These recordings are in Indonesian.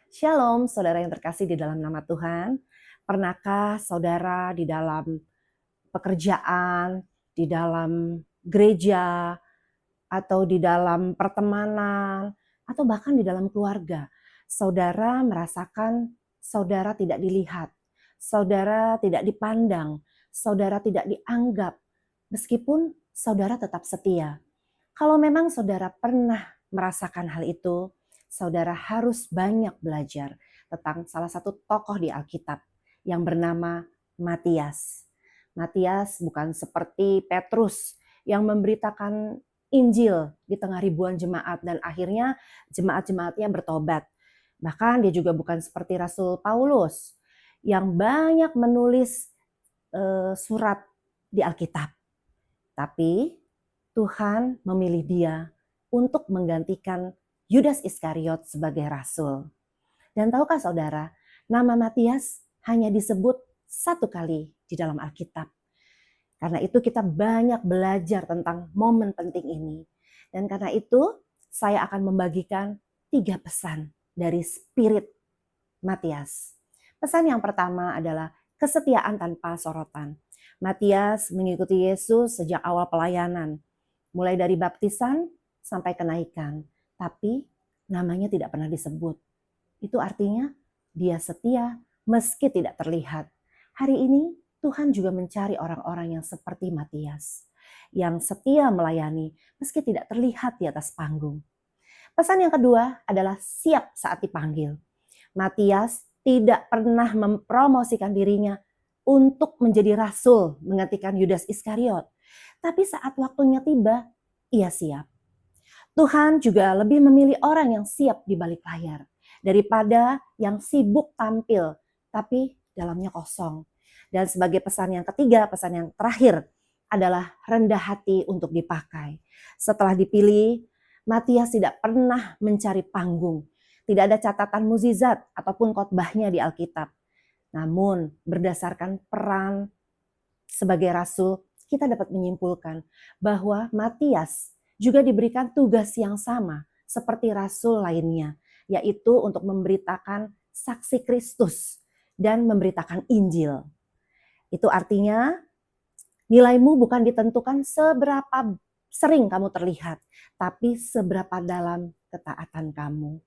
Shalom, saudara yang terkasih di dalam nama Tuhan. Pernahkah saudara di dalam pekerjaan, di dalam gereja, atau di dalam pertemanan, atau bahkan di dalam keluarga, saudara merasakan saudara tidak dilihat, saudara tidak dipandang, saudara tidak dianggap, meskipun saudara tetap setia? Kalau memang saudara pernah merasakan hal itu, saudara harus banyak belajar tentang salah satu tokoh di Alkitab yang bernama Matias. Matias bukan seperti Petrus yang memberitakan Injil di tengah ribuan jemaat dan akhirnya jemaat-jemaatnya bertobat. Bahkan dia juga bukan seperti Rasul Paulus yang banyak menulis surat di Alkitab. Tapi Tuhan memilih dia untuk menggantikan Yudas Iskariot sebagai rasul. Dan tahukah saudara, nama Matias hanya disebut satu kali di dalam Alkitab. Karena itu kita banyak belajar tentang momen penting ini. Dan karena itu saya akan membagikan 3 pesan dari Spirit Matias. Pesan yang pertama adalah kesetiaan tanpa sorotan. Matias mengikuti Yesus sejak awal pelayanan, mulai dari baptisan sampai kenaikan, tapi namanya tidak pernah disebut. Itu artinya dia setia meski tidak terlihat. Hari ini Tuhan juga mencari orang-orang yang seperti Matias, yang setia melayani meski tidak terlihat di atas panggung. Pesan yang kedua adalah siap saat dipanggil. Matias tidak pernah mempromosikan dirinya untuk menjadi rasul menggantikan Yudas Iskariot. Tapi saat waktunya tiba, ia siap. Tuhan juga lebih memilih orang yang siap di balik layar daripada yang sibuk tampil tapi dalamnya kosong. Dan sebagai pesan yang ketiga, pesan yang terakhir adalah rendah hati untuk dipakai. Setelah dipilih, Matias tidak pernah mencari panggung. Tidak ada catatan mukjizat ataupun khotbahnya di Alkitab. Namun berdasarkan peran sebagai rasul, kita dapat menyimpulkan bahwa Matias juga diberikan tugas yang sama seperti rasul lainnya, yaitu untuk memberitakan saksi Kristus dan memberitakan Injil. Itu artinya nilaimu bukan ditentukan seberapa sering kamu terlihat, tapi seberapa dalam ketaatan kamu.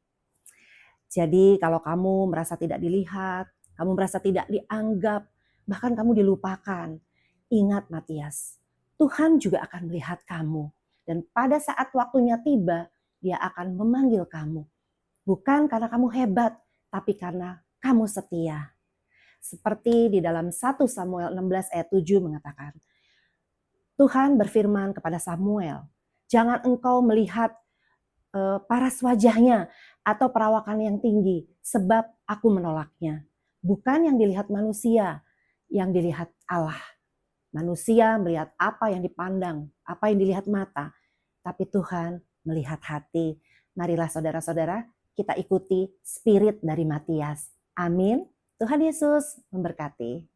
Jadi kalau kamu merasa tidak dilihat, kamu merasa tidak dianggap, bahkan kamu dilupakan, ingat Matias, Tuhan juga akan melihat kamu. Dan pada saat waktunya tiba, dia akan memanggil kamu. Bukan karena kamu hebat, tapi karena kamu setia. Seperti di dalam 1 Samuel 16 ayat 7 mengatakan, Tuhan berfirman kepada Samuel, jangan engkau melihat paras wajahnya atau perawakan yang tinggi, sebab aku menolaknya. Bukan yang dilihat manusia, yang dilihat Allah. Manusia melihat apa yang dipandang, apa yang dilihat mata, tapi Tuhan melihat hati. Marilah saudara-saudara, kita ikuti spirit dari Matias. Amin. Tuhan Yesus memberkati.